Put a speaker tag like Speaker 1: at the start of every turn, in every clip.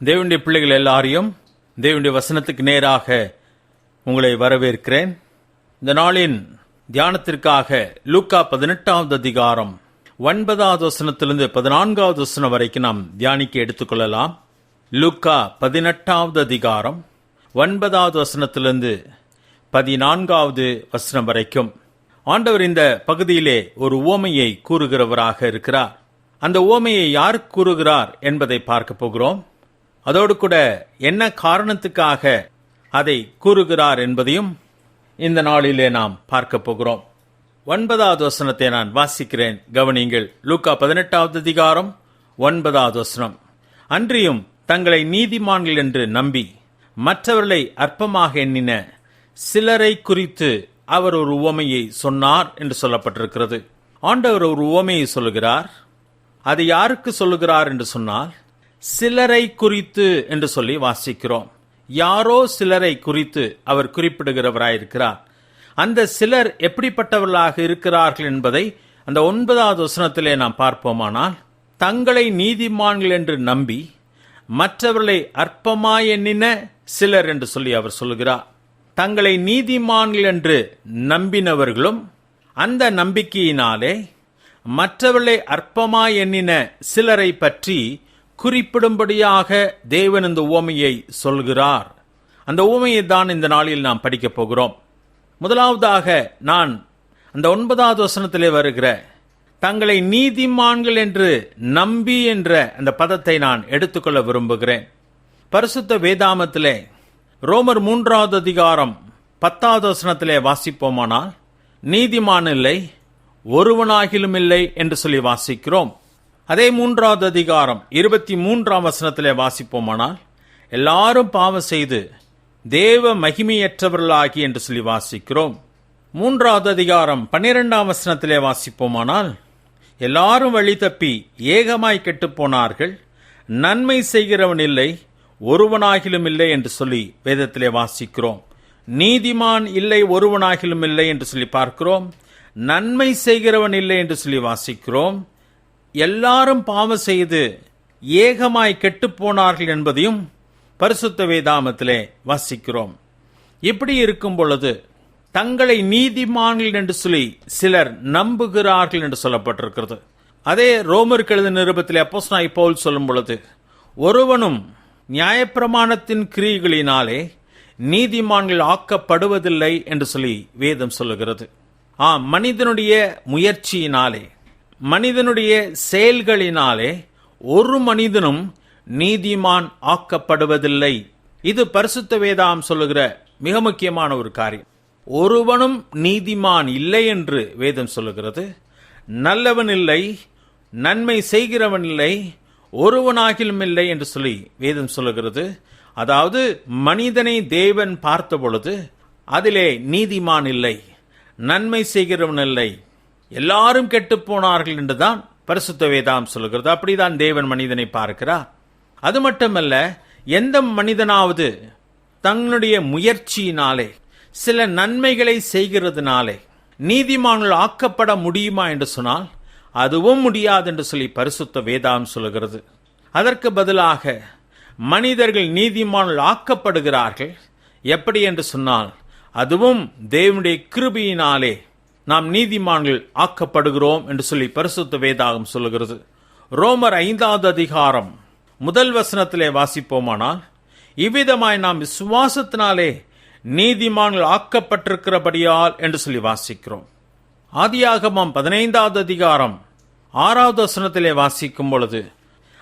Speaker 1: தேவனுடைய பிள்ளைகள் எல்லாரையும் தேவனுடைய வசனத்துக்கு நேராக உங்களை வரவேற்கிறேன். இந்த நாளின் தியானத்திற்காக லூக்கா 18வது அதிகாரம் 9வது வசனத்திலிருந்து 14வது வசனம் வரைக்கும் நாம் தியானிக்க எடுத்துக்கொள்ளலாம். லூக்கா 18வது அதிகாரம் 9வது வசனத்திலிருந்து 14வது வசனம் வரைக்கும் ஆண்டவர் இந்த பகுதியிலே ஒரு உவமையை கூறுகிறவராக இருக்கிறார். அந்த உவமையை யார் கூறுகிறார் என்பதை பார்க்க போகிறோம். அதோடு கூட என்ன காரணத்துக்காக அதை கூறுகிறார் என்பதையும் இந்த நாளிலே நாம் பார்க்க போகிறோம். 9வது வசனத்தை நான் வாசிக்கிறேன், கவனிங்கள். லூக்கா 18வது அதிகாரம் 9வது வசனம். அன்றியும் தங்களை நீதிமான்கள் என்று நம்பி மற்றவர்களை அற்பமாக எண்ணின சிலரை குறித்து அவர் ஒரு உவமையை சொன்னார் என்று சொல்லப்பட்டிருக்கிறது. ஆண்டவர் ஒரு உவமையை சொல்லுகிறார். அது யாருக்கு சொல்லுகிறார் என்று சொன்னால், சிலரை குறித்து என்று சொல்லி வாசிக்கிறோம். யாரோ சிலரை குறித்து அவர் குறிப்பிடுகிறவராயிருக்கிறார். அந்த சிலர் எப்படிப்பட்டவர்களாக இருக்கிறார்கள் என்பதை அந்த 9வது வசனத்திலே நாம் பார்ப்போமானால், தங்களை நீதிமான்கள் என்று நம்பி மற்றவர்களை அற்பமாய் எண்ணின சிலர் என்று சொல்லி அவர் சொல்லுகிறார். தங்களை நீதிமான்கள் என்று நம்பினவர்களும் அந்த நம்பிக்கையினாலே மற்றவர்களை அற்பமாய் எண்ணின சிலரை பற்றி குறிப்பிடும்படியாக தேவன் இந்த உவமையை சொல்கிறார். அந்த உவமையை தான் இந்த நாளில் நாம் படிக்கப் போகிறோம். முதலாவதாக நான் அந்த 9வது வசனத்திலே வருகிற தங்களை நீதிமான்கள் என்று நம்பி என்ற அந்த பதத்தை நான் எடுத்துக்கொள்ள விரும்புகிறேன். பரிசுத்த வேதாமத்திலே ரோமர் 3வது அதிகாரம் 10வது வசனத்திலே வாசிப்போமானால், நீதிமான் இல்லை, ஒருவனாகிலும் இல்லை என்று சொல்லி வாசிக்கிறோம். அதே 3வது அதிகாரம் 23ஆம் வசனத்திலே வாசிப்போமானால், எல்லாரும் பாவம் செய்து தேவ மகிமையற்றவர்களாகி என்று சொல்லி வாசிக்கிறோம். 3வது அதிகாரம் 12ஆம் வசனத்திலே வாசிப்போமானால், எல்லாரும் வழி தப்பி ஏகமாய் கெட்டுப் போனார்கள், நன்மை செய்கிறவன் இல்லை, ஒருவனாகிலும் இல்லை என்று சொல்லி வேதத்திலே வாசிக்கிறோம். நீதிமான் இல்லை, ஒருவனாகிலும் இல்லை என்று சொல்லி பார்க்கிறோம். நன்மை செய்கிறவன் இல்லை என்று சொல்லி வாசிக்கிறோம். எல்லாரும் பாவம் செய்து ஏகமாய் கெட்டுப் போனார்கள் என்பதையும் பரிசுத்த வேதாமத்திலே வாசிக்கிறோம். இப்படி இருக்கும் பொழுது தங்களை நீதிமான்கள் என்று சொல்லி சிலர் நம்புகிறார்கள் என்று சொல்லப்பட்டிருக்கிறது. அதே ரோமருக்கு எழுதின நிருபத்திலே அப்போஸ்தலனாகிய பவுல் சொல்லும் பொழுது, ஒருவனும் நியாயப்பிரமாணத்தின் கிரியைகளினாலே நீதிமான்கள் ஆக்கப்படுவதில்லை என்று சொல்லி வேதம் சொல்லுகிறது. மனிதனுடைய முயற்சியினாலே, மனிதனுடைய செயல்களினாலே ஒரு மனிதனும் நீதிமான் ஆக்கப்படுவதில்லை. இது பரிசுத்த வேதம் சொல்லுகிற மிக முக்கியமான ஒரு காரியம். ஒருவனும் நீதிமான் இல்லை என்று வேதம் சொல்லுகிறது. நல்லவன் இல்லை, நன்மை செய்கிறவன் இல்லை, ஒருவனாகிலும் இல்லை என்று சொல்லி வேதம் சொல்லுகிறது. அதாவது மனிதனை தேவன் பார்த்த பொழுது அதிலே நீதிமான் இல்லை, நன்மை செய்கிறவன் இல்லை, எல்லாரும் கெட்டுப் போனார்கள் என்றுதான் பரிசுத்த வேதம் சொல்லுகிறது. அப்படிதான் தேவன் மனிதனை பார்க்கிறார். அது மட்டுமல்ல, எந்த மனிதனாவது தங்களுடைய முயற்சியினாலே சில நன்மைகளை செய்கிறதுனாலே நீதிமான்கள் ஆக்கப்பட முடியுமா என்று சொன்னால் அதுவும் முடியாது என்று சொல்லி பரிசுத்த வேதம் சொல்லுகிறது. அதற்கு பதிலாக மனிதர்கள் நீதிமான்கள் ஆக்கப்படுகிறார்கள். எப்படி என்று சொன்னால், அதுவும் தேவனுடைய கிருபையினாலே நாம் நீதிமான்கள் ஆக்கப்படுகிறோம் என்று சொல்லி பரிசுத்த வேதம் சொல்லுகிறது. ரோமர் 5வது அதிகாரம் 1 வசனத்திலே வாசிப்போமானால், இவ்விதமாய் நாம் விசுவாசத்தினாலே நீதிமான்கள் ஆக்கப்பட்டிருக்கிறபடியால் என்று சொல்லி வாசிக்கிறோம். ஆதியாகமம் 15வது அதிகாரம் 6வது வசனத்திலே வாசிக்கும் பொழுது,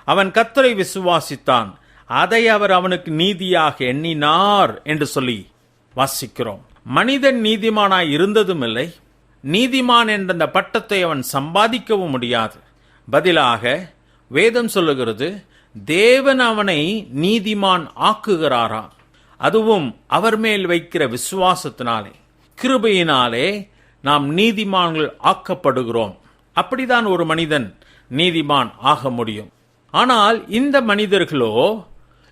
Speaker 1: அவன் கர்த்தரை விசுவாசித்தான், அதை அவர் அவனுக்கு நீதியாக எண்ணினார் என்று சொல்லி வாசிக்கிறோம். மனிதன் நீதிமானாய் இருந்ததும் இல்லை, நீதிமான் என்ற அந்த பட்டத்தை அவன் சம்பாதிக்கவும் முடியாது. பதிலாக வேதம் சொல்லுகிறது, தேவன் அவனை நீதிமான் ஆக்குகிறாராம். அதுவும் அவர் மேல் வைக்கிற விசுவாசத்தினாலே, கிருபையினாலே நாம் நீதிமான்கள் ஆக்கப்படுகிறோம். அப்படிதான் ஒரு மனிதன் நீதிமான் ஆக முடியும். ஆனால் இந்த மனிதர்களோ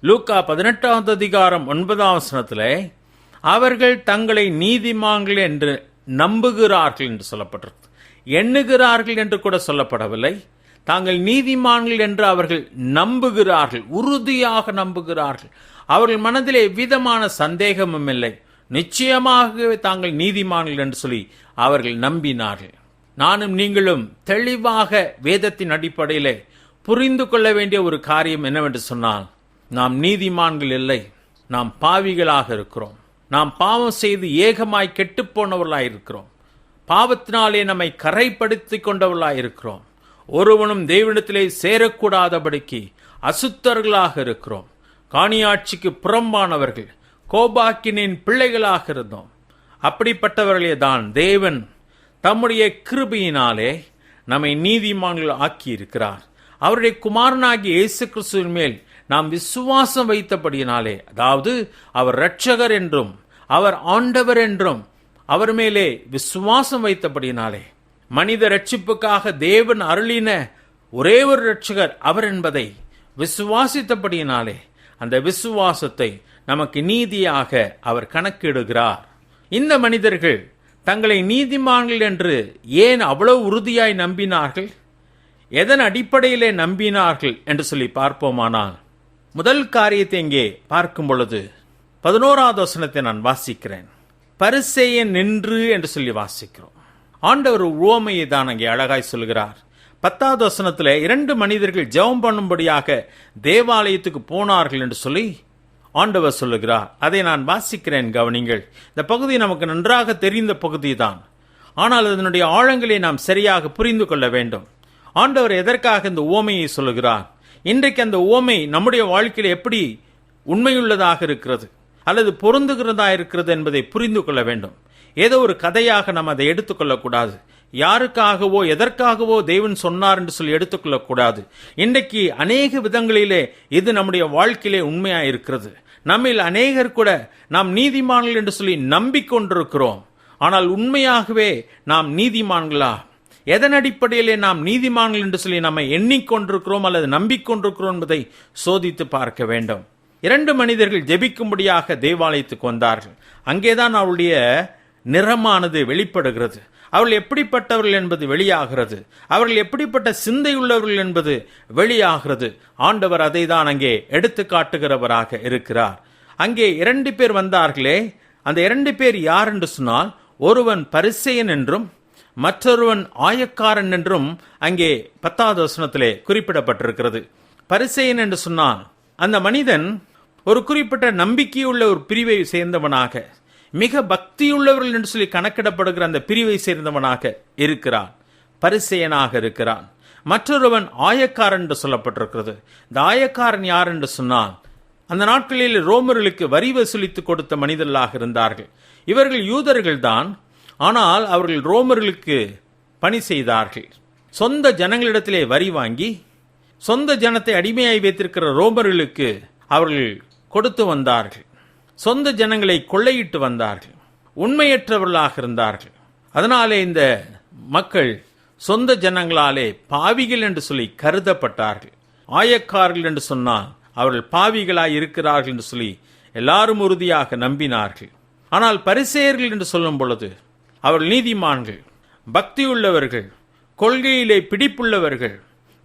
Speaker 1: லூக்கா 18வது அதிகாரம் 9ஆம் வசனத்திலே அவர்கள் தங்களை நீதிமான்கள் என்று நம்புகிறார்கள் என்று சொல்லப்பட்டிருக்கு. எண்ணுகிறார்கள் என்று கூட சொல்லப்படவில்லை. தாங்கள் நீதிமான்கள் என்று அவர்கள் நம்புகிறார்கள், உறுதியாக நம்புகிறார்கள். அவர்கள் மனதிலே எவ்விதமான சந்தேகமும் இல்லை. நிச்சயமாகவே தாங்கள் நீதிமான்கள் என்று சொல்லி அவர்கள் நம்பினார்கள். நானும் நீங்களும் தெளிவாக வேதத்தின் அடிப்படையிலே புரிந்து கொள்ள வேண்டிய ஒரு காரியம் என்னவென்று சொன்னால், நாம் நீதிமான்கள் இல்லை, நாம் பாவிகளாக இருக்கிறோம். நாம் பாவம் செய்து ஏகமாய் கெட்டுப்போனவர்களாய் இருக்கிறோம். பாவத்தினாலே நம்மை கரைப்படுத்தி கொண்டவர்களாய் இருக்கிறோம். ஒருவனும் தேவனிடத்திலே சேரக்கூடாதபடிக்கு அசுத்தர்களாக இருக்கிறோம். காணியாட்சிக்கு புறம்பானவர்கள், கோபாக்கினின் பிள்ளைகளாக இருந்தோம். அப்படிப்பட்டவர்களே தான் தேவன் தம்முடைய கிருபையினாலே நம்மை நீதிமான்கள் ஆக்கி இருக்கிறார். அவருடைய குமாரனாகிய இயேசு கிறிஸ்துவின் மேல் நாம் விசுவாசம் வைத்தபடியினாலே, அதாவது அவர் இரட்சகர் என்றும் அவர் ஆண்டவர் என்றும் அவர் மேலே விசுவாசம் வைத்தபடியினாலே, மனித ரட்சிப்புக்காக தேவன் அருளின ஒரே ஒரு இரட்சகர் அவர் என்பதை விசுவாசித்தபடியினாலே, அந்த விசுவாசத்தை நமக்கு நீதியாக அவர் கணக்கிடுகிறார். இந்த மனிதர்கள் தங்களை நீதிமான்கள் என்று ஏன் அவ்வளவு உறுதியாய் நம்பினார்கள்? எதன் அடிப்படையிலே நம்பினார்கள் என்று சொல்லி பார்ப்போமானால், முதல் காரியத்தை இங்கே பார்க்கும் பொழுது 11வது வசனத்தை நான் வாசிக்கிறேன். பரிசேயன் நின்று என்று சொல்லி வாசிக்கிறோம். ஆண்டவர் உவமையை தான் அங்கே அழகாய் சொல்கிறார். 10வது வசனத்தில் 2 மனிதர்கள் ஜெபம் பண்ணும்படியாக தேவாலயத்துக்கு போனார்கள் என்று சொல்லி ஆண்டவர் சொல்லுகிறார். அதை நான் வாசிக்கிறேன், கவனிங்கள். இந்த பகுதி நமக்கு நன்றாக தெரிந்த பகுதி தான். ஆனால் அதனுடைய ஆழங்களை நாம் சரியாக புரிந்து கொள்ள வேண்டும். ஆண்டவர் எதற்காக இந்த உவமையை சொல்லுகிறார்? இன்றைக்கு அந்த உவமை நம்முடைய வாழ்க்கையில் எப்படி உண்மையுள்ளதாக இருக்கிறது அல்லது பொருந்துகிறதா இருக்கிறது என்பதை புரிந்து கொள்ள வேண்டும். ஏதோ ஒரு கதையாக நாம் அதை எடுத்துக்கொள்ளக்கூடாது. யாருக்காகவோ எதற்காகவோ தேவன் சொன்னார் என்று சொல்லி எடுத்துக்கொள்ளக்கூடாது. இன்றைக்கு அநேக விதங்களிலே இது நம்முடைய வாழ்க்கையிலே உண்மையாக இருக்கிறது. நம்மில் அநேகர் கூட நாம் நீதிமான்கள் என்று சொல்லி நம்பிக்கொண்டிருக்கிறோம். ஆனால் உண்மையாகவே நாம் நீதிமான்களா? எதன் அடிப்படையிலே நாம் நீதிமான்கள் என்று சொல்லி நம்மை எண்ணிக்கொண்டிருக்கிறோம் அல்லது நம்பிக்கொண்டிருக்கிறோம் என்பதை சோதித்து பார்க்க வேண்டும். 2 மனிதர்கள் ஜெபிக்கும்படியாக தேவாலயத்துக்கு வந்தார்கள். அங்கேதான் அவருடைய நிறமானது வெளிப்படுகிறது. அவர்கள் எப்படிப்பட்டவர்கள் என்பது வெளியாகிறது. அவர்கள் எப்படிப்பட்ட சிந்தையுள்ளவர்கள் என்பது வெளியாகிறது. ஆண்டவர் அதை தான் அங்கே எடுத்து காட்டுகிறவராக இருக்கிறார். அங்கே 2 பேர் வந்தார்களே, அந்த 2 பேர் யார் என்று சொன்னால், ஒருவன் பரிசேயன் என்றும் மற்றொருவன் ஆயக்காரன் என்றும் அங்கே 10வது வசனத்திலே குறிப்பிடப்பட்டிருக்கிறது. பரிசேயன் என்று சொன்னால் அந்த மனிதன் ஒரு குறிப்பிட்ட நம்பிக்கையுள்ள ஒரு பிரிவை சேர்ந்தவனாக, மிக பக்தியுள்ளவர்கள் என்று சொல்லி கணக்கிடப்படுகிற அந்த பிரிவை சேர்ந்தவனாக இருக்கிறான், பரிசேயனாக இருக்கிறான். மற்றொருவன் ஆயக்காரன் என்று சொல்லப்பட்டிருக்கிறது. இந்த ஆயக்காரன் யார் என்று சொன்னால், அந்த நாட்களில் ரோமர்களுக்கு வரி வசூலித்து கொடுத்த மனிதர்களாக இருந்தார்கள். இவர்கள் யூதர்கள் தான், ஆனால் அவர்கள் ரோமர்களுக்கு பணி செய்தார்கள். சொந்த ஜனங்களிடத்திலே வரி வாங்கி சொந்த ஜனத்தை அடிமையாய் வைத்திருக்கிற ரோமர்களுக்கு அவர்கள் கொடுத்து வந்தார்கள். சொந்த ஜனங்களை கொள்ளையிட்டு வந்தார்கள். உண்மையற்றவர்களாக இருந்தார்கள். அதனாலே இந்த மக்கள் சொந்த ஜனங்களாலே பாவிகள் என்று சொல்லி கருதப்பட்டார்கள். ஆயக்காரர்கள் என்று சொன்னால் அவர்கள் பாவிகளாய் இருக்கிறார்கள் என்று சொல்லி எல்லாரும் உறுதியாக நம்பினார்கள். ஆனால் பரிசேயர்கள் என்று சொல்லும் பொழுது அவர்கள் நீதிமான்கள், பக்தியுள்ளவர்கள், கொள்கையிலே பிடிப்புள்ளவர்கள்,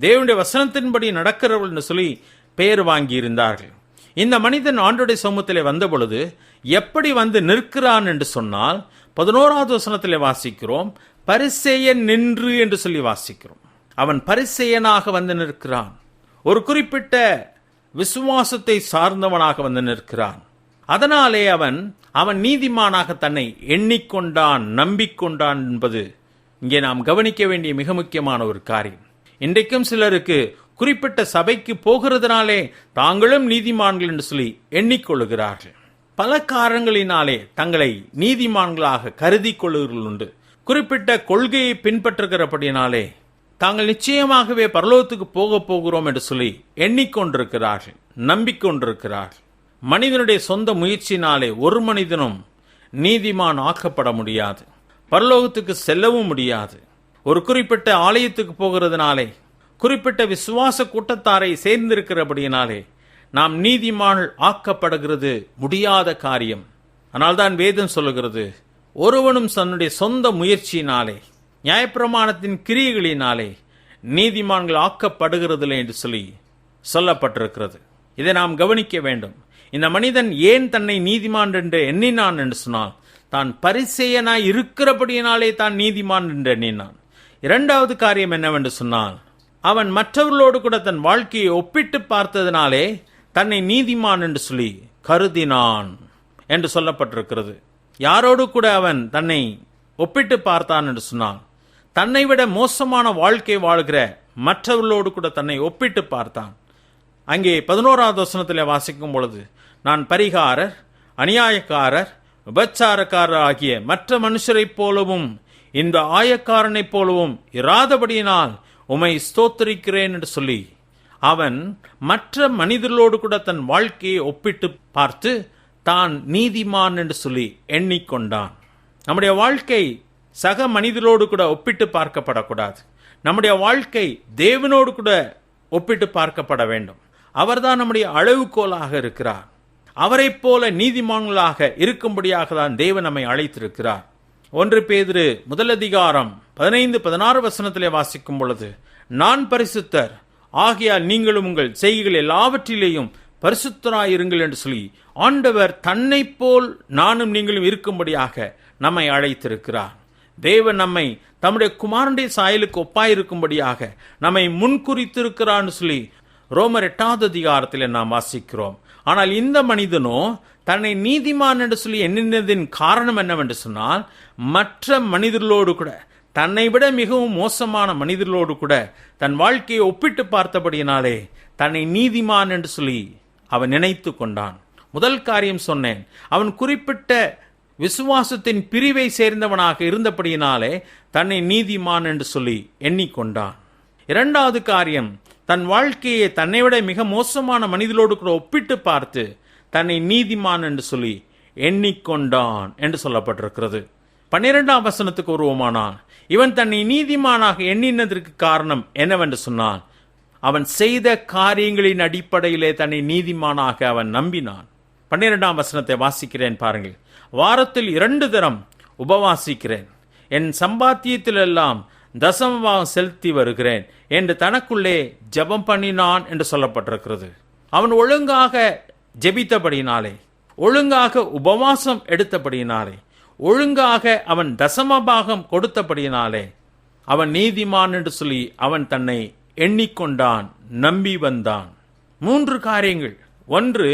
Speaker 1: தேவனுடைய வசனத்தின்படி நடக்கிறவர்கள் என்று சொல்லி பெயர் வாங்கி இருந்தார்கள். இந்த மனிதன் ஆண்டவருடைய சமூகத்திலே வந்த பொழுது எப்படி வந்து நிற்கிறான் என்று சொன்னால், 11வது வசனத்திலே வாசிக்கிறோம், பரிசேயன் நின்று என்று சொல்லி வாசிக்கிறோம். அவன் பரிசேயனாக வந்து நிற்கிறான். ஒரு குறிப்பிட்ட விசுவாசத்தை சார்ந்தவனாக வந்து நிற்கிறான். அதனாலே அவன் நீதிமானாக தன்னை எண்ணிக்கொண்டான், நம்பிக்கொண்டான் என்பது இங்கே நாம் கவனிக்க வேண்டிய மிக முக்கியமான ஒரு காரியம். இன்றைக்கும் சிலருக்கு குறிப்பிட்ட சபைக்கு போகிறதுனாலே தாங்களும் நீதிமான்கள் என்று சொல்லி எண்ணிக்கொள்ளுகிறார்கள். பல காரணங்களினாலே தங்களை நீதிமான்களாக கருதி கொள்ளுகிறவர்கள் உண்டு. குறிப்பிட்ட கொள்கையை பின்பற்றுகிறபடினாலே தாங்கள் நிச்சயமாகவே பரலோகத்துக்கு போகிறோம் என்று சொல்லி எண்ணிக்கொண்டிருக்கிறார்கள், நம்பிக்கொண்டிருக்கிறார்கள். மனிதனுடைய சொந்த முயற்சினாலே ஒரு மனிதனும் நீதிமான் ஆக்கப்பட முடியாது, பரலோகத்துக்கு செல்லவும் முடியாது. ஒரு குறிப்பிட்ட ஆலயத்துக்கு போகிறதுனாலே, குறிப்பிட்ட விசுவாச கூட்டத்தாரை சேர்ந்திருக்கிறபடியினாலே நாம் நீதிமான் ஆக்கப்படுகிறது முடியாத காரியம். அதனால்தான் வேதம் சொல்லுகிறது, ஒருவனும் தன்னுடைய சொந்த முயற்சியினாலே, நியாயப்பிரமாணத்தின் கிரியைகளினாலே நீதிமான்கள் ஆக்கப்படுகிறதில்லை என்று சொல்லி சொல்லப்பட்டிருக்கிறது. இதை நாம் கவனிக்க வேண்டும். இந்த மனிதன் ஏன் தன்னை நீதிமான் என்று எண்ணினான் என்று சொன்னால், தான் பரிசேயனாய் இருக்கிறபடியினாலே தான் நீதிமான் என்று எண்ணினான். இரண்டாவது காரியம் என்னவென்று சொன்னால், அவன் மற்றவர்களோடு கூட தன் வாழ்க்கையை ஒப்பிட்டு பார்த்ததினாலே தன்னை நீதிமான் என்று சொல்லி கருதினான் என்று சொல்லப்பட்டிருக்கிறது. யாரோடு கூட அவன் தன்னை ஒப்பிட்டு பார்த்தான் என்று சொன்னால், தன்னை விட மோசமான வாழ்க்கை வாழ்கிற மற்றவர்களோடு கூட தன்னை ஒப்பிட்டு பார்த்தான். அங்கே 11வது வசனத்தில் வாசிக்கும் பொழுது, நான் பரிகாரர், அநியாயக்காரர், விபச்சாரக்காரர் ஆகிய மற்ற மனுஷரைப் போலவும் இந்த ஆயக்காரனைப் போலவும் இராதபடியினால் உம்மை ஸ்தோத்திரிக்கிறேன் என்று சொல்லி அவன் மற்ற மனிதர்களோடு கூட தன் வாழ்க்கையை ஒப்பிட்டு பார்த்து தான் நீதிமான் என்று சொல்லி எண்ணிக்கொண்டான். நம்முடைய வாழ்க்கை சக மனிதர்களோடு கூட ஒப்பிட்டு பார்க்கப்படக்கூடாது. நம்முடைய வாழ்க்கை தேவனோடு கூட ஒப்பிட்டு பார்க்கப்பட வேண்டும். அவர்தான் நம்முடைய அளவுகோலாக இருக்கிறார். அவரைப் போல நீதிமான்களாக இருக்கும்படியாக தான் தேவன் நம்மை அழைத்திருக்கிறார். 1 பேதுரு 1:15-16 வசனத்திலே வாசிக்கும் பொழுது, நான் பரிசுத்தர் ஆகையால் நீங்களும் உங்கள் செய்கைகள் எல்லாவற்றிலேயும் பரிசுத்தராயிருங்கள் என்று சொல்லி ஆண்டவர் தன்னை போல் நானும் நீங்களும் இருக்கும்படியாக நம்மை அழைத்திருக்கிறார். தேவன் நம்மை தம்முடைய குமாரனுடைய சாயலுக்கு ஒப்பாயிருக்கும்படியாக நம்மை முன்குறித்திருக்கிறான்னு சொல்லி ரோமர் 8வது அதிகாரத்தில் நாம் வாசிக்கிறோம். ஆனால் இந்த மனிதனோ தன்னை நீதிமான் என்று சொல்லி எண்ணினதின் காரணம் என்னவென்று சொன்னால், மற்ற மனிதர்களோடு கூட, தன்னை விட மிகவும் மோசமான மனிதர்களோடு கூட தன் வாழ்க்கையை ஒப்பிட்டு பார்த்தபடியினாலே தன்னை நீதிமான் என்று சொல்லி அவன் நினைத்து கொண்டான். முதல் காரியம் சொன்னேன், அவன் குறிப்பிட்ட விசுவாசத்தின் பிரிவை சேர்ந்தவனாக இருந்தபடியினாலே தன்னை நீதிமான் என்று சொல்லி எண்ணிக்கொண்டான். இரண்டாவது காரியம், தன் வாழ்க்கையை தன்னை விட மிக மோசமான மனிதர்களோடு கூட ஒப்பிட்டு பார்த்து தன்னை நீதிமான் என்று சொல்லி எண்ணிக்கொண்டான் என்று சொல்லப்பட்டிருக்கிறது. 12ஆம் வசனத்துக்கு வருவோமானால், இவன் தன்னை நீதிமானாக எண்ணினதற்கு காரணம் என்னவென்று சொன்னான், அவன் செய்த காரியங்களின் அடிப்படையிலே தன்னை நீதிமானாக அவன் நம்பினான். 12ஆம் வசனத்தை வாசிக்கிறேன் பாருங்கள். வாரத்தில் 2 தரம் உபவாசிக்கிறேன், என் சம்பாத்தியத்திலெல்லாம் தசமபாகம் செலுத்தி வருகிறேன் என்று தனக்குள்ளே ஜெபம் பண்ணினான் என்று சொல்லப்பட்டிருக்கிறது. அவன் ஒழுங்காக ஜெபித்தபடியினாலே, ஒழுங்காக உபவாசம் எடுத்தபடியினாலே, ஒழுங்காக அவன் தசமபாகம் கொடுத்தபடியினாலே அவன் நீதிமான் என்று சொல்லி அவன் தன்னை எண்ணிக்கொண்டான், நம்பி வந்தான். 3 காரியங்கள். 1,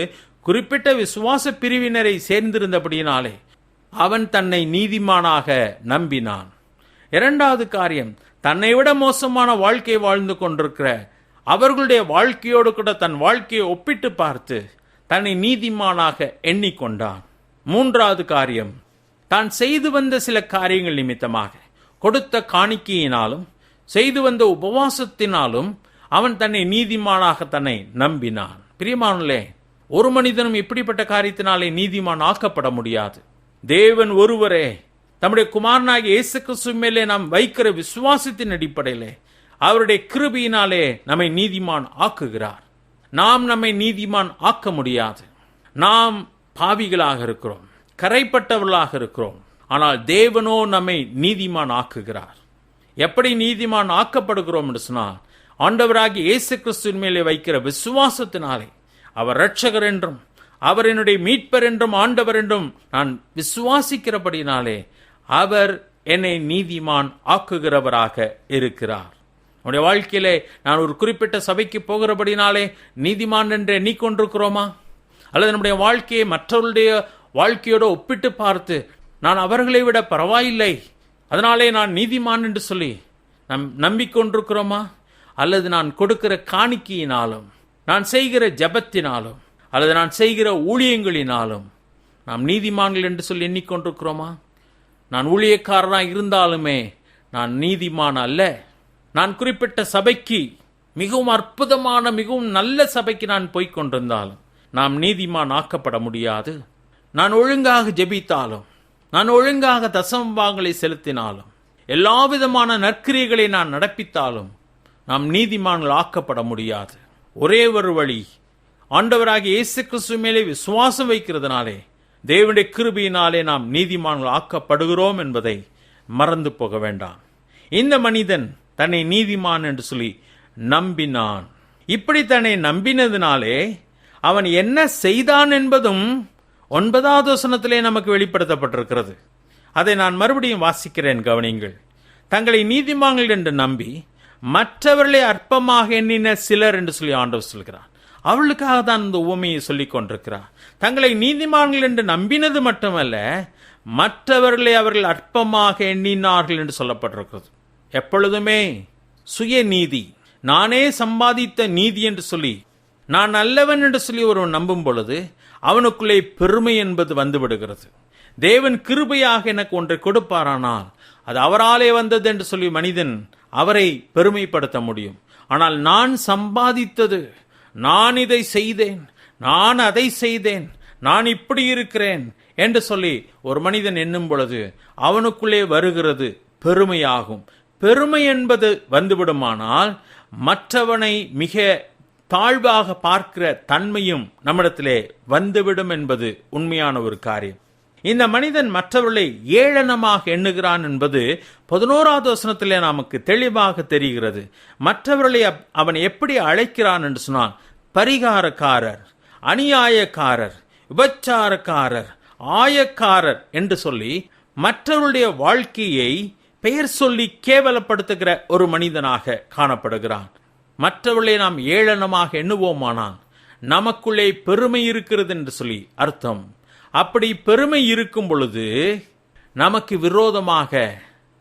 Speaker 1: குறிப்பிட்ட விசுவாச பிரிவினரை சேர்ந்திருந்தபடியினாலே அவன் தன்னை நீதிமானாக நம்பினான். 2வது காரியம், தன்னை விட மோசமான வாழ்க்கை வாழ்ந்து கொண்டிருக்கிற அவர்களுடைய வாழ்க்கையோடு கூட தன் வாழ்க்கையை ஒப்பிட்டு பார்த்து தன்னை நீதிமானாக எண்ணிக்கொண்டான். 3வது காரியம், தான் செய்து வந்த சில காரியங்கள் நிமித்தமாக, கொடுத்த காணிக்கையினாலும் செய்து வந்த உபவாசத்தினாலும் அவன் தன்னை நீதிமானாக தன்னை நம்பினான். பிரியமானே, ஒரு மனிதனும் இப்படிப்பட்ட காரியத்தினாலே நீதிமான் ஆக்கப்பட முடியாது. தேவன் ஒருவரே தம்முடைய குமாரனாகிய இயேசு கிறிஸ்து மேலே நாம் வைக்கிற விசுவாசத்தின் அடிப்படையிலே அவருடைய கிருபையினாலே நம்மை நீதிமான் ஆக்குகிறார். நாம் நம்மை நீதிமான் ஆக்க முடியாது. நாம் பாவிகளாக இருக்கிறோம், கரைப்பட்டவர்களாக இருக்கிறோம். ஆனால் தேவனோ நம்மை நீதிமான் ஆக்குகிறார். எப்படி நீதிமான் ஆக்கப்படுகிறோம் என்று சொன்னால், ஆண்டவராகிய இயேசு கிறிஸ்துவின் மேலே வைக்கிற விசுவாசத்தினாலே அவர் இரட்சகர் என்றும் அவர் என்னுடைய மீட்பர் என்றும் ஆண்டவர் என்றும் நான் விசுவாசிக்கிறபடினாலே அவர் என்னை நீதிமான் ஆக்குகிறவராக இருக்கிறார். நம்முடைய வாழ்க்கையிலே நான் ஒரு குறிப்பிட்ட சபைக்கு போகிறபடினாலே நீதிமான் என்று எண்ணிக்கொண்டிருக்கிறோமா? அல்லது நம்முடைய வாழ்க்கையை மற்றவர்களுடைய வாழ்க்கையோடு ஒப்பிட்டு பார்த்து நான் அவர்களை விட பரவாயில்லை, அதனாலே நான் நீதிமான் என்று சொல்லி நம்பிக்கொண்டிருக்கிறோமா? அல்லது நான் கொடுக்கிற காணிக்கையினாலும், நான் செய்கிற ஜெபத்தினாலும், அல்லது நான் செய்கிற ஊழியங்களினாலும் நாம் நீதிமான்கள் என்று சொல்லி எண்ணிக்கொண்டிருக்கிறோமா? நான் ஊழியக்காரனாக இருந்தாலுமே நான் நீதிமான் அல்ல. நான் குறிப்பிட்ட சபைக்கு, மிகவும் அற்புதமான மிகவும் நல்ல சபைக்கு நான் போய்கொண்டிருந்தாலும் நாம் நீதிமான் ஆக்கப்பட முடியாது. நான் ஒழுங்காக ஜெபித்தாலும், நான் ஒழுங்காக தசமபாகங்களை செலுத்தினாலும், எல்லா விதமான நற்கிரியைகளை நான் நடப்பித்தாலும் நாம் நீதிமான்கள் ஆக்கப்பட முடியாது. ஒரே ஒரு வழி, ஆண்டவராகிய இயேசு கிறிஸ்து மேலே விசுவாசம் வைக்கிறதுனாலே, தேவனுடைய கிருபையினாலே நாம் நீதிமான்கள் ஆக்கப்படுகிறோம் என்பதை மறந்து போக வேண்டாம். இந்த மனிதன் தன்னை நீதிமான் என்று சொல்லி நம்பினான். இப்படி தன்னை நம்பினதினாலே அவன் என்ன செய்தான் என்பதும் 9வது வசனத்திலே நமக்கு வெளிப்படுத்தப்பட்டிருக்கிறது. அதை நான் மறுபடியும் வாசிக்கிறேன், கவனிங்கள். தங்களை நீதிமான்கள் என்று நம்பி மற்றவர்களை அற்பமாக எண்ணின சிலர் என்று சொல்லி ஆண்டவர் சொல்கிறார். அவர்களுக்காக தான் இந்த உவமையை சொல்லிக் கொண்டிருக்கிறார். தங்களை நீதிமான்கள் என்று நம்பினது மட்டுமல்ல, மற்றவர்களை அவர்கள் அற்பமாக எண்ணினார்கள் என்று சொல்லப்பட்டிருக்கிறது. எப்பொழுதுமே சுயநீதி, நானே சம்பாதித்த நீதி என்று சொல்லி, நான் நல்லவன் என்று சொல்லி ஒருவன் நம்பும் பொழுது அவனுக்குள்ளே பெருமை என்பது வந்துவிடுகிறது. தேவன் கிருபையாக எனக்கு ஒன்றை கொடுப்பாரானால் அது அவராலே வந்தது என்று சொல்லி மனிதன் அவரை பெருமைப்படுத்த முடியும். ஆனால் நான் சம்பாதித்தது, நான் இதை செய்தேன், நான் அதை செய்தேன், நான் இப்படி இருக்கிறேன் என்று சொல்லி ஒரு மனிதன் எண்ணும் பொழுது அவனுக்குள்ளே வருகிறது பெருமையாகும். பெருமை என்பது வந்துவிடுமானால் மற்றவனை மிக தாழ்வாக பார்க்கிற தன்மையும் நம்மிடத்திலே வந்துவிடும் என்பது உண்மையான ஒரு காரியம். இந்த மனிதன் மற்றவர்களை ஏளனமாக எண்ணுகிறான் என்பது 11வது வசனத்திலே நமக்கு தெளிவாக தெரிகிறது. மற்றவர்களை அவன் எப்படி அழைக்கிறான் என்று சொன்னால், பரிகாரக்காரர், அநியாயக்காரர், விபச்சாரக்காரர், ஆயக்காரர் என்று சொல்லி மற்றவருடைய வாழ்க்கையை பெயர் சொல்லி கேவலப்படுத்துகிற ஒரு மனிதனாக காணப்படுகிறான். மற்றவர்களை நாம் ஏளனமாக எண்ணுவோமானால் நமக்குள்ளே பெருமை இருக்கிறது என்று சொல்லி அர்த்தம். அப்படி பெருமை இருக்கும் பொழுது நமக்கு விரோதமாக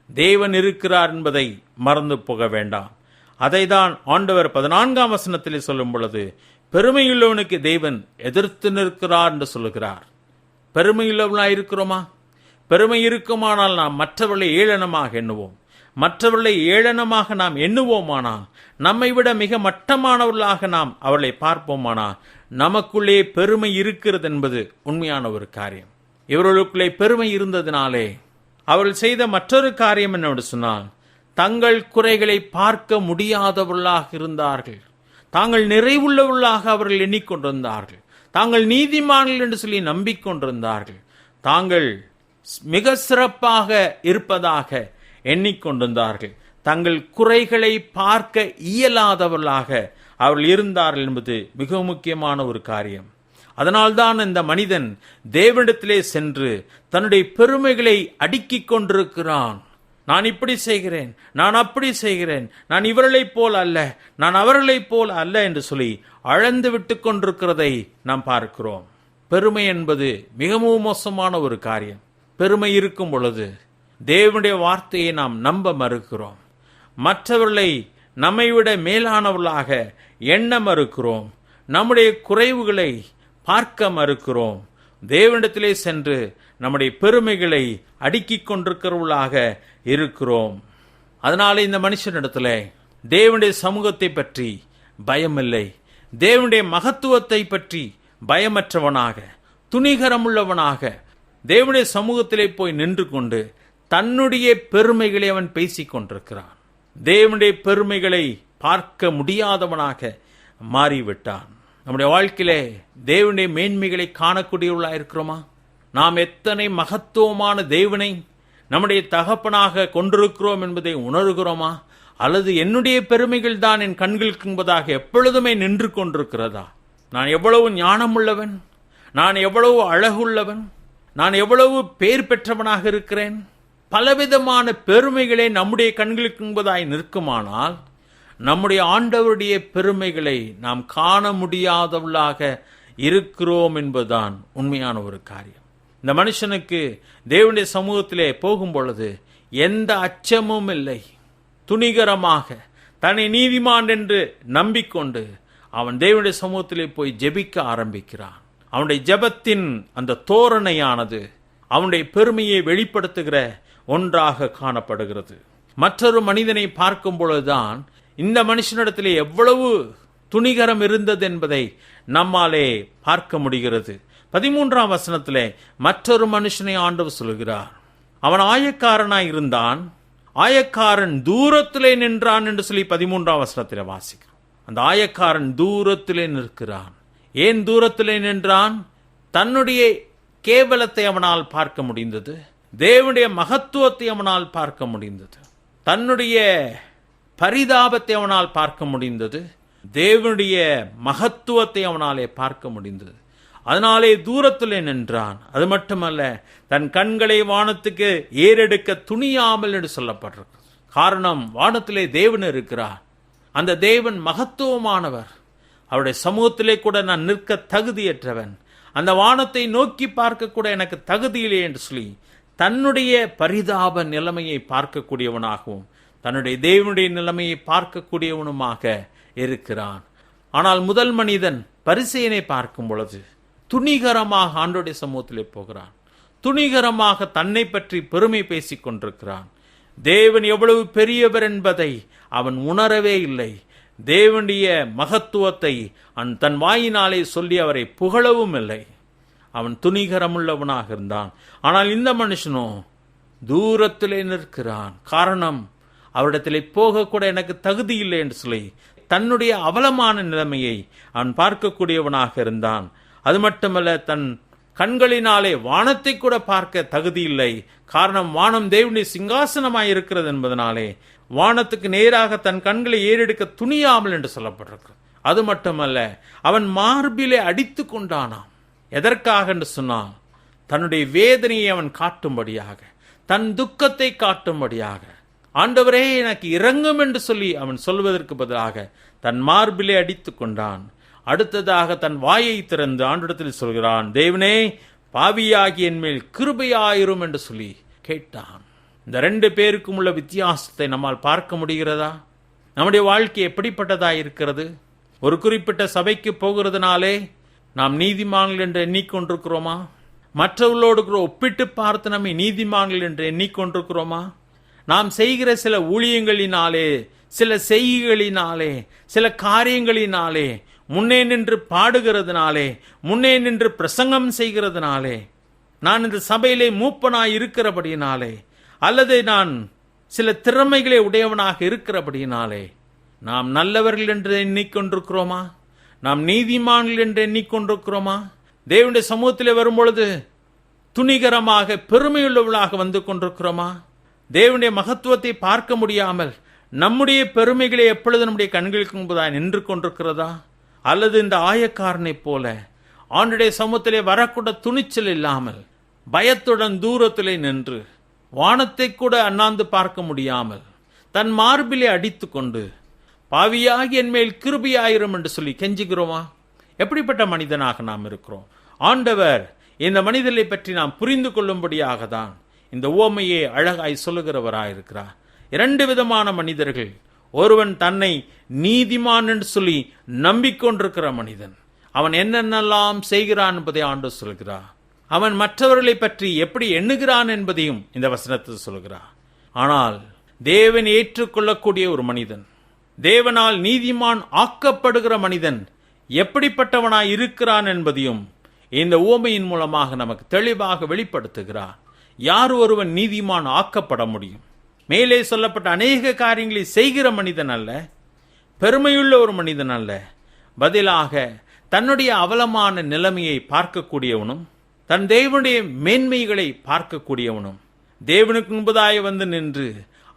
Speaker 1: தேவன் இருக்கிறார் என்பதை மறந்து போக வேண்டாம். அதை தான் ஆண்டவர் 14ஆம் வசனத்திலே சொல்லும் பொழுது, பெருமையுள்ளவனுக்கு தேவன் எதிர்த்து நிற்கிறார் என்று சொல்லுகிறார். பெருமையுள்ளவனாக இருக்கிறோமா? பெருமை இருக்குமானால் நாம் மற்றவர்களை ஏளனமாக எண்ணுவோம். மற்றவர்களை ஏளனமாக நாம் எண்ணுவோமானால், நம்மை விட மிக மட்டமானவர்களாக நாம் அவர்களை பார்ப்போமானால், நமக்குள்ளே பெருமை இருக்கிறது என்பது உண்மையான ஒரு காரியம். இவர்களுக்குள்ளே பெருமை இருந்ததினாலே அவர்கள் செய்த மற்றொரு காரியம் என்னவென்று சொன்னால், தங்கள் குறைகளை பார்க்க முடியாதவர்களாக இருந்தார்கள். தாங்கள் நிறைவுள்ளவர்களாக அவர்கள் எண்ணிக்கொண்டிருந்தார்கள். தாங்கள் நீதிமான்கள் என்று சொல்லி நம்பிக்கொண்டிருந்தார்கள். தாங்கள் மிக சிறப்பாக இருப்பதாக எண்ணிக்கொண்டிருந்தார்கள். தங்கள் குறைகளை பார்க்க இயலாதவர்களாக அவர்கள் இருந்தார்கள் என்பது மிக முக்கியமான ஒரு காரியம். அதனால்தான் இந்த மனிதன் தேவனிடத்திலே சென்று தன்னுடைய பெருமைகளை அடுக்கிக் கொண்டிருக்கிறான். நான் இப்படி செய்கிறேன், நான் அப்படி செய்கிறேன், நான் இவர்களைப் போல் அல்ல, நான் அவர்களைப் போல் அல்ல என்று சொல்லி அழந்து விட்டு கொண்டிருக்கிறதை நாம் பார்க்கிறோம். பெருமை என்பது மிகவும் மோசமான ஒரு காரியம். பெருமை இருக்கும் பொழுது தேவனுடைய வார்த்தையை நாம் நம்ப மறுக்கிறோம். மற்றவர்களை நம்மை விட மேலானவர்களாக எண்ண மறுக்கிறோம். நம்முடைய குறைவுகளை பார்க்க மறுக்கிறோம். தேவனிடத்திலே சென்று நம்முடைய பெருமைகளை அடுக்கிக் கொண்டிருக்கிறவர்களாக இருக்கிறோம். அதனால இந்த மனுஷனிடத்தில் தேவனுடைய சமூகத்தை பற்றி பயமில்லை. தேவனுடைய மகத்துவத்தை பற்றி பயமற்றவனாக, துணிகரமுள்ளவனாக தேவனுடைய சமூகத்திலே போய் நின்று கொண்டு தன்னுடைய பெருமைகளை அவன் பேசிக் கொண்டிருக்கிறான். தேவனுடைய பெருமைகளை பார்க்க முடியாதவனாக மாறிவிட்டான். நம்முடைய வாழ்க்கையிலே தேவனுடைய மேன்மைகளை காணக்கூடியவர்களாக இருக்கிறோமா? நாம் எத்தனை மகத்துவமான தேவனை நம்முடைய தகப்பனாக கொண்டிருக்கிறோம் என்பதை உணர்கிறோமா? அல்லது என்னுடைய பெருமைகள் தான் என் கண்களுக்கு என்பதாக எப்பொழுதுமே நின்று கொண்டிருக்கிறதா? நான் எவ்வளவு ஞானமுள்ளவன், நான் எவ்வளவு அழகுள்ளவன், நான் எவ்வளவு பேர் பெற்றவனாக இருக்கிறேன், பலவிதமான பெருமைகளை நம்முடைய கண்களுக்கு என்பதாய் நிற்குமானால் நம்முடைய ஆண்டவருடைய பெருமைகளை நாம் காண முடியாதவர்களாக இருக்கிறோம் என்பதுதான் உண்மையான ஒரு காரியம். இந்த மனுஷனுக்கு தேவனுடைய சமூகத்திலே போகும் பொழுது எந்த அச்சமும் இல்லை. துணிகரமாக தன்னை நீதிமான் என்று நம்பிக்கொண்டு அவன் தேவனுடைய சமூகத்திலே போய் ஜெபிக்க ஆரம்பிக்கிறான். அவனுடைய ஜெபத்தின் அந்த தோரணையானது அவனுடைய பெருமையை வெளிப்படுத்துகிற ஒன்றாக காணப்படுகிறது. மற்றொரு மனிதனை பார்க்கும் பொழுதுதான் இந்த மனுஷனிடத்திலே எவ்வளவு துணிகரம் இருந்தது என்பதை நம்மாலே பார்க்க முடிகிறது. 13ஆம் வசனத்திலே மற்றொரு மனுஷனை ஆண்டவர் சொல்கிறார். அவன் ஆயக்காரனாய் இருந்தான், ஆயக்காரன் தூரத்திலே நின்றான் என்று சொல்லி 13ஆம் வசனத்திலே வாசிக்கிறோம். அந்த ஆயக்காரன் தூரத்திலே நிற்கிறான். ஏன் தூரத்திலே நின்றான்? தன்னுடைய கேவலத்தை அவனால் பார்க்க முடிந்தது, தேவனுடைய மகத்துவத்தை அவனால் பார்க்க முடிந்தது. தன்னுடைய பரிதாபத்தை அவனால் பார்க்க முடிந்தது, தேவனுடைய மகத்துவத்தை அவனாலே பார்க்க முடிந்தது. அதனாலே தூரத்திலே நின்றான். அது மட்டுமல்ல, தன் கண்களை வானத்துக்கு ஏறெடுக்க துணியாமல் என்று சொல்லப்பட்டிருக்கு. காரணம், வானத்திலே தேவன் இருக்கிறார். அந்த தேவன் மகத்துவமானவர். அவருடைய சமூகத்திலே கூட நான் நிற்க தகுதியற்றவன், அந்த வானத்தை நோக்கி பார்க்க கூட எனக்கு தகுதியில்லை என்று சொல்லி தன்னுடைய பரிதாப நிலைமையை பார்க்கக்கூடியவனாகவும் தன்னுடைய தேவனுடைய நிலைமையை பார்க்கக்கூடியவனுமாக இருக்கிறான். ஆனால் முதல் மனிதன் பரிசேயனை பார்க்கும் பொழுது துணிகரமாக ஆண்டவருடைய சமூகத்திலே போகிறான். துணிகரமாக தன்னை பற்றி பெருமை பேசிக் கொண்டிருக்கிறான். தேவன் எவ்வளவு பெரியவர் என்பதை அவன் உணரவே இல்லை. தேவனுடைய மகத்துவத்தை தன் வாயினாலே சொல்லி அவரை புகழவும் இல்லை. அவன் துணிகரமுள்ளவனாக இருந்தான். ஆனால் இந்த மனுஷனோ தூரத்திலே நிற்கிறான். காரணம், அவரிடத்திலே போகக்கூட எனக்கு தகுதி இல்லை என்று சொல்லி தன்னுடைய அவலமான நிலைமையை அவன் பார்க்கக்கூடியவனாக இருந்தான். அது மட்டுமல்ல, தன் கண்களினாலே வானத்தை கூட பார்க்க தகுதி இல்லை. காரணம், வானம் தேவனுடைய சிங்காசனமாய் இருக்கிறது என்பதனாலே வானத்துக்கு நேராக தன் கண்களை ஏறெடுக்க துணியாமல் என்று சொல்லப்பட்டிருக்கு. அது மட்டுமல்ல, அவன் மார்பிலே அடித்து கொண்டானாம். எதற்காக என்று சொன்னால், தன்னுடைய வேதனையை அவன் காட்டும்படியாக, தன் துக்கத்தை காட்டும்படியாக. ஆண்டவரே எனக்கு இரங்கும் என்று சொல்லி அவன் சொல்வதற்கு பதிலாக தன் மார்பிலே அடித்து கொண்டான். அடுத்ததாக தன் வாயை திறந்து ஆண்டவரிடத்தில் சொல்கிறான், தேவனே, பாவியாகி என் மேல் கிருபையாயிரும் என்று சொல்லி கேட்டான். இந்த ரெண்டு பேருக்கும் உள்ள வித்தியாசத்தை நம்மால் பார்க்க முடிகிறதா? நம்முடைய வாழ்க்கை எப்படிப்பட்டதா இருக்கிறது? ஒரு குறிப்பிட்ட சபைக்கு போகிறதுனாலே நாம் நீதிமான்கள் என்று எண்ணிக்கொண்டிருக்கிறோமா? மற்றவர்களோடு கூட ஒப்பிட்டு பார்த்து நம்மை நீதிமான்கள் என்று எண்ணிக்கொண்டிருக்கிறோமா? நாம் செய்கிற சில ஊழியங்களினாலே, சில செய்கைகளினாலே, சில காரியங்களினாலே, முன்னே நின்று பாடுகிறதுனாலே, முன்னே நின்று பிரசங்கம் செய்கிறதுனாலே, நான் இந்த சபையிலே மூப்பனாய் இருக்கிறபடியினாலே, அல்லது நான் சில திறமைகளை உடையவனாக இருக்கிறபடியினாலே நாம் நல்லவர்கள் என்று எண்ணிக்கொண்டிருக்கிறோமா? நாம் நீதிமான்கள் என்று எண்ணிக்கொண்டிருக்கிறோமா? தேவனுடைய சமூகத்திலே வரும்பொழுது துணிகரமாக பெருமையுள்ளவர்களாக வந்து கொண்டிருக்கிறோமா? தேவனுடைய மகத்துவத்தை பார்க்க முடியாமல் நம்முடைய பெருமைகளை எப்பொழுது நம்முடைய கண்களுக்கு முன்பதாக நின்று கொண்டிருக்கிறதா? அல்லது இந்த ஆயக்காரனை போல ஆண்டுடைய சமூகத்திலே வரக்கூட துணிச்சல் இல்லாமல் பயத்துடன் தூரத்திலே நின்று வானத்தை கூட அண்ணாந்து பார்க்க முடியாமல் தன் மார்பிலே அடித்து கொண்டு பாவியாகி என் மேல் கிருபையாயிரும் என்று சொல்லி கெஞ்சுகிறோமா? எப்படிப்பட்ட மனிதனாக நாம் இருக்கிறோம்? ஆண்டவர் இந்த மனிதனை பற்றி நாம் புரிந்து கொள்ளும்படியாக தான் இந்த உவமையை அழகாய் சொல்லுகிறவராயிருக்கிறார். இரண்டு விதமான மனிதர்கள். ஒருவன் தன்னை நீதிமான் என்று சொல்லி நம்பிக்கொண்டிருக்கிற மனிதன். அவன் என்னென்னலாம் செய்கிறான் என்பதை ஆண்டவர் சொல்கிறார். அவன் மற்றவர்களை பற்றி எப்படி எண்ணுகிறான் என்பதையும் இந்த வசனத்தில் சொல்கிறார். ஆனால் தேவன் ஏற்றுக்கொள்ளக்கூடிய ஒரு மனிதன், தேவனால் நீதிமான் ஆக்கப்படுகிற மனிதன் எப்படிப்பட்டவனாய் இருக்கிறான் என்பதையும் இந்த உவமையின் மூலமாக நமக்கு தெளிவாக வெளிப்படுத்துகிறார். யார் ஒருவன் நீதிமான் ஆக்கப்பட முடியும்? மேலே சொல்லப்பட்ட அநேக காரியங்களை செய்கிற மனிதன் அல்ல, பெருமையுள்ள ஒரு மனிதன் அல்ல, பதிலாக தன்னுடைய அவலமான நிலைமையை பார்க்கக்கூடியவனும் தன் தேவனுடைய மேன்மைகளை பார்க்கக்கூடியவனும் தேவனுக்கு முன்பதாய் வந்து நின்று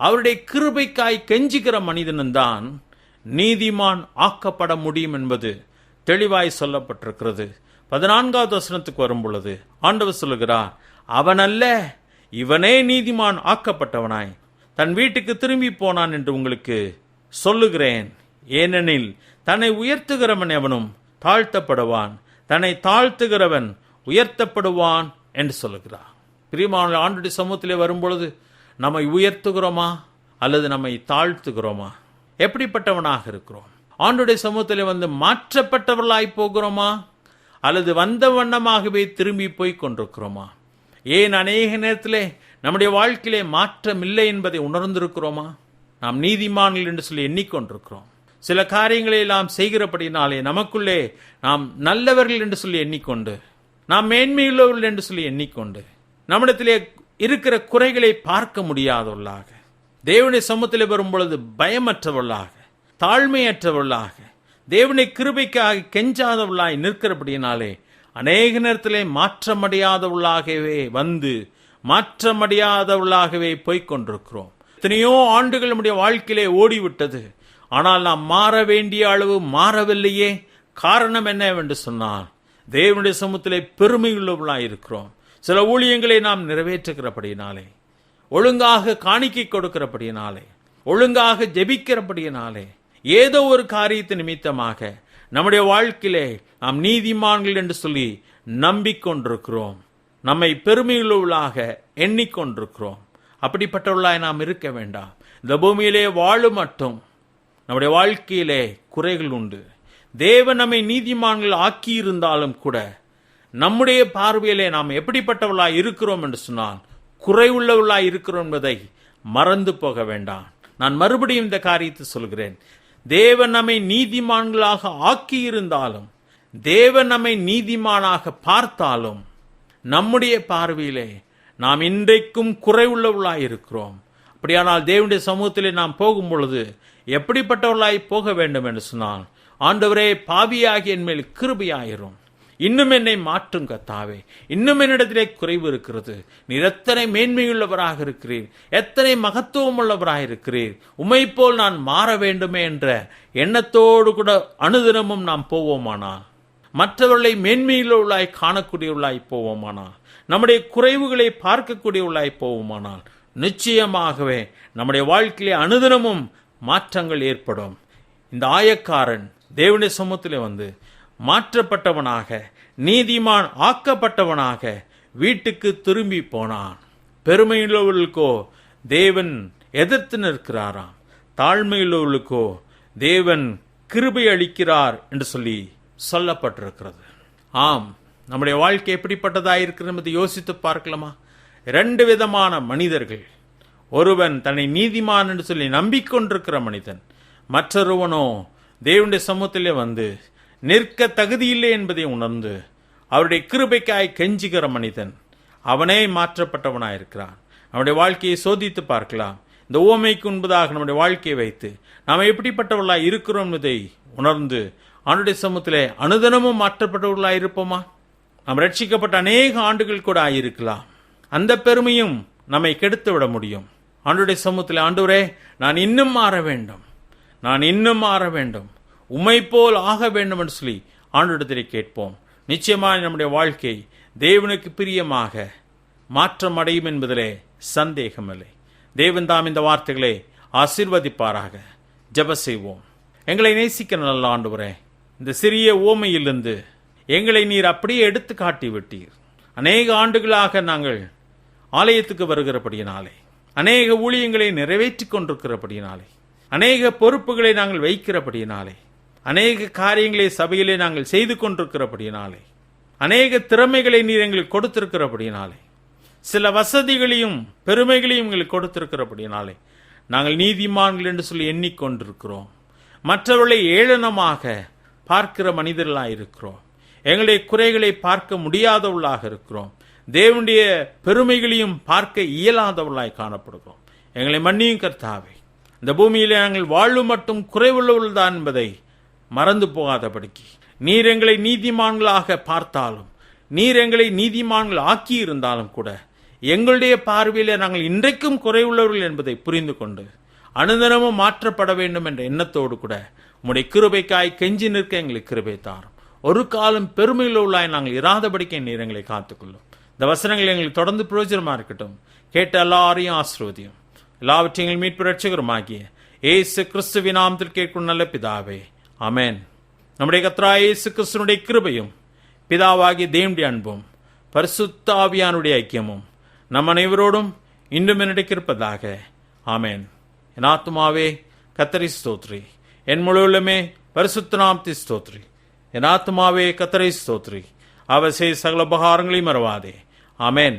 Speaker 1: அவருடைய கிருபைக்காய் கெஞ்சுகிற மனிதனும் தான் நீதிமான் ஆக்கப்பட முடியும் என்பது தெளிவாய் சொல்லப்பட்டிருக்கிறது. 14வது வசனத்துக்கு வரும் பொழுது ஆண்டவர் சொல்லுகிறார், அவனல்ல இவனே நீதிமான் ஆக்கப்பட்டவனாய் தன் வீட்டுக்கு திரும்பி போனான் என்று உங்களுக்கு சொல்லுகிறேன். ஏனெனில் தன்னை உயர்த்துகிறவன் எவனும் தாழ்த்தப்படுவான், தன்னை தாழ்த்துகிறவன் உயர்த்தப்படுவான் என்று சொல்லுகிறார். பிரியமான ஆண்டுடைய சமூகத்திலே வரும்பொழுது நம்மை உயர்த்துகிறோமா அல்லது நம்மை தாழ்த்துகிறோமா? எப்படிப்பட்டவனாக இருக்கிறோம்? ஆண்டுடைய சமூகத்திலே வந்து மாற்றப்பட்டவர்களாய் போகிறோமா அல்லது வந்த வண்ணமாகவே திரும்பி போய் கொண்டிருக்கிறோமா? ஏன் அநேக நேரத்திலே நம்முடைய வாழ்க்கையிலே மாற்றம் இல்லை என்பதை உணர்ந்திருக்கிறோமா? நாம் நீதிமான்கள் என்று சொல்லி எண்ணிக்கொண்டிருக்கிறோம். சில காரியங்களை எல்லாம் செய்கிறபடினாலே நமக்குள்ளே நாம் நல்லவர்கள் என்று சொல்லி எண்ணிக்கொண்டு, நாம் மேன்மையுள்ளவர்கள் என்று சொல்லி எண்ணிக்கொண்டு, நம்மிடத்திலே இருக்கிற குறைகளை பார்க்க முடியாதவர்களாக, தேவனுடைய சமூகத்திலே வரும் பொழுது பயமற்றவர்களாக, தாழ்மையற்றவர்களாக, தேவனை கிருபைக்காக கெஞ்சாதவர்களாய் நிற்கிறபடினாலே அநேக நேரத்திலே மாற்றமடையாதவர்களாகவே வந்து மாற்றமடையாதவர்களாகவே போய்கொண்டிருக்கிறோம். எத்தனையோ ஆண்டுகள் நம்முடைய வாழ்க்கையிலே ஓடிவிட்டது. ஆனால் நாம் மாற வேண்டிய அளவு மாறவில்லையே. காரணம் என்னவென்று சொன்னால், தேவனுடைய சமூகத்திலே பெருமையுள்ளவர்களாய் இருக்கிறோம். சில ஊழியங்களை நாம் நிறைவேற்றுகிறபடியினாலே, ஒழுங்காக காணிக்கை கொடுக்கிறபடியினாலே, ஒழுங்காக ஜெபிக்கிறபடியினாலே, ஏதோ ஒரு காரியத்தை நிமித்தமாக நம்முடைய வாழ்க்கையிலே நாம் நீதிமான்கள் என்று சொல்லி நம்பிக்கொண்டிருக்கிறோம். நம்மை பெருமையுள்ளவர்களாக எண்ணிக்கொண்டிருக்கிறோம். அப்படிப்பட்டவர்களாய் நாம் இருக்க வேண்டாம். இந்த பூமியிலே வாழும் மட்டும் நம்முடைய வாழ்க்கையிலே குறைகள் உண்டு. தேவன் நம்மை நீதிமான்கள் ஆக்கியிருந்தாலும் கூட நம்முடைய பார்வையிலே நாம் எப்படிப்பட்டவர்களாய் இருக்கிறோம் என்று சொன்னால் குறைவுள்ளவர்களாய் இருக்கிறோம் என்பதை மறந்து போக வேண்டாம். நான் மறுபடியும் இந்த காரியத்தை சொல்கிறேன். தேவன் நம்மை நீதிமான்களாக ஆக்கியிருந்தாலும், தேவன் நம்மை நீதிமானாக பார்த்தாலும், நம்முடைய பார்வையிலே நாம் இன்றைக்கும் குறைவுள்ளவர்களாய் இருக்கிறோம். அப்படியானால் தேவனுடைய சமூகத்திலே நாம் போகும் பொழுது எப்படிப்பட்டவர்களாய் போக வேண்டும் என்று சொன்னால், ஆண்டவரே, பாவியாகி என் மேல் கிருபையாயிரும், இன்னும் என்னை மாற்றும் கர்த்தாவே, இன்னும் என்னிடத்திலே குறைவு இருக்கிறது, நீர் எத்தனை மேன்மையுள்ளவராக இருக்கிறீர், எத்தனை மகத்துவம் உள்ளவராக இருக்கிறீர், உம்மை போல் நான் மாற வேண்டுமே என்ற எண்ணத்தோடு கூட அனுதினமும் நாம் போவோமானால், மற்றவர்களை மேன்மையுள்ளவர்களாய் காணக்கூடியவர்களாய் போவோமானால், நம்முடைய குறைவுகளை பார்க்கக்கூடியவர்களாய் போவோமானால், நிச்சயமாகவே நம்முடைய வாழ்க்கையிலே அனுதினமும் மாற்றங்கள் ஏற்படும். இந்த ஆயக்காரன் தேவனுடைய சமூகத்திலே வந்து மாற்றப்பட்டவனாக, நீதிமான் ஆக்கப்பட்டவனாக வீட்டுக்கு திரும்பி போனான். பெருமையுள்ளவர்களுக்கோ தேவன் எதிர்த்து நிற்கிறாராம், தாழ்மையுள்ளவர்களுக்கோ தேவன் கிருபை அளிக்கிறார் என்று சொல்லி சொல்லப்பட்டிருக்கிறது. ஆம், நம்முடைய வாழ்க்கை எப்படிப்பட்டதாக இருக்கிறது என்பதை யோசித்து பார்க்கலாமா? 2 விதமான மனிதர்கள். ஒருவன் தன்னை நீதிமான் என்று சொல்லி நம்பிக்கொண்டிருக்கிற மனிதன், மற்றொருவனோ தேவனுடைய சமூகத்திலே வந்து நிற்க தகுதியில்லை என்பதை உணர்ந்து அவருடைய கிருபைக்காய் கெஞ்சுகிற மனிதன். அவனே மாற்றப்பட்டவனாயிருக்கிறான். நம்முடைய வாழ்க்கையை சோதித்து பார்க்கலாம். இந்த உவமைக்கு முன்பதாக நம்முடைய வாழ்க்கையை வைத்து நாம் எப்படிப்பட்டவர்களாய் இருக்கிறோம் என்பதை உணர்ந்து ஆண்டுடைய சமூகத்திலே அனுதினமும் மாற்றப்பட்டவர்களாய் இருப்போமா? நாம் ரட்சிக்கப்பட்ட அநேக ஆண்டுகள் கூட ஆயிருக்கலாம். அந்த பெருமையும் நம்மை கெடுத்து விட முடியும். ஆண்டுடைய சமூகத்திலே, ஆண்டவரே, நான் இன்னும் மாற வேண்டும், நான் இன்னும் மாற வேண்டும், உம்மை போல் ஆக வேண்டும் என்று சொல்லி ஆண்டவரிடத்திலே கேட்போம். நிச்சயமாக நம்முடைய வாழ்க்கை தேவனுக்கு பிரியமாக மாற்றம் அடையும் என்பதிலே சந்தேகமில்லை. தேவன் தாம் இந்த வார்த்தைகளை ஆசீர்வதிப்பாராக. ஜெப செய்வோம். எங்களை நேசிக்க நல்ல ஆண்டவரே, இந்த சிறிய ஓமையிலிருந்து எங்களை நீர் அப்படியே எடுத்து காட்டி விட்டீர். அநேக ஆண்டுகளாக நாங்கள் ஆலயத்துக்கு வருகிறபடியினாலே, அநேக ஊழியங்களை நிறைவேற்றி கொண்டிருக்கிறபடியினாலே, அநேக பொறுப்புகளை நாங்கள் வைக்கிறபடியினாலே, அநேக காரியங்களை சபையிலே நாங்கள் செய்து கொண்டிருக்கிறபடியினாலே, அநேக திறமைகளை நீர் எங்களுக்கு கொடுத்திருக்கிறபடியினாலே, சில வசதிகளையும் பெருமைகளையும் எங்களுக்கு கொடுத்திருக்கிறபடியினாலே நாங்கள் நீதிமான்கள் என்று சொல்லி எண்ணிக்கொண்டிருக்கிறோம். மற்றவர்களை ஏளனமாக பார்க்கிற மனிதர்களாக இருக்கிறோம். எங்களுடைய குறைகளை பார்க்க முடியாதவர்களாக இருக்கிறோம். தேவனுடைய பெருமைகளையும் பார்க்க இயலாதவர்களாய் காணப்படுகிறோம். எங்களை மன்னியும் கர்த்தாவே. இந்த பூமியிலே நாங்கள் வாழும் மட்டும் குறைவுள்ளவர்கள் தான் என்பதை மறந்து போகாதபடிக்கு நீர் எங்களை நீதிமான்களாக பார்த்தாலும், நீர் எங்களை நீதிமான்கள் ஆக்கி இருந்தாலும் கூட எங்களுடைய பார்வையிலே நாங்கள் இன்றைக்கும் குறைவுள்ளவர்கள் என்பதை புரிந்து கொண்டு அனுதினமும் மாற்றப்பட வேண்டும் என்ற எண்ணத்தோடு கூட உம்முடைய கிருபைக்காய் கெஞ்சி நிற்க எங்களுக்கு கிருபை தாரும். ஒரு காலம் பெருமையுள்ளவர்களாய் நாங்கள் இராதபடிக்க நீர் எங்களை காத்துக்கொள்ளும். இந்த வசனங்கள் எங்களுக்கு தொடர்ந்து பிரயோஜனமாக இருக்கட்டும். கேட்ட எல்லாரையும் ஆசீர்வதியும். எல்லாவற்றையும் எங்கள் மீட்பு ரட்சகருமாகிய இயேசு கிறிஸ்துவின் நாமத்தில் கேட்கும் நல்ல பிதாவே, ஆமென். நம்முடைய கர்த்தராகிய இயேசு கிறிஸ்துவினுடைய கிருபையும் பிதாவாகிய தேவனுடைய அன்பும் பரிசுத்த ஆவியானுடைய ஐக்கியமும் நம் அனைவரோடும் இன்றும் இருப்பதாக. ஆமென். என் ஆத்துமாவே கர்த்தரை ஸ்தோத்ரி, என் முழுவலுமே பரிசுத்த நாமத்தை ஸ்தோத்ரி. என் ஆத்துமாவே கர்த்தரை ஸ்தோத்ரி, அவர் செய்த சகல உபகாரங்களையும் மறவாதே. ஆமென்.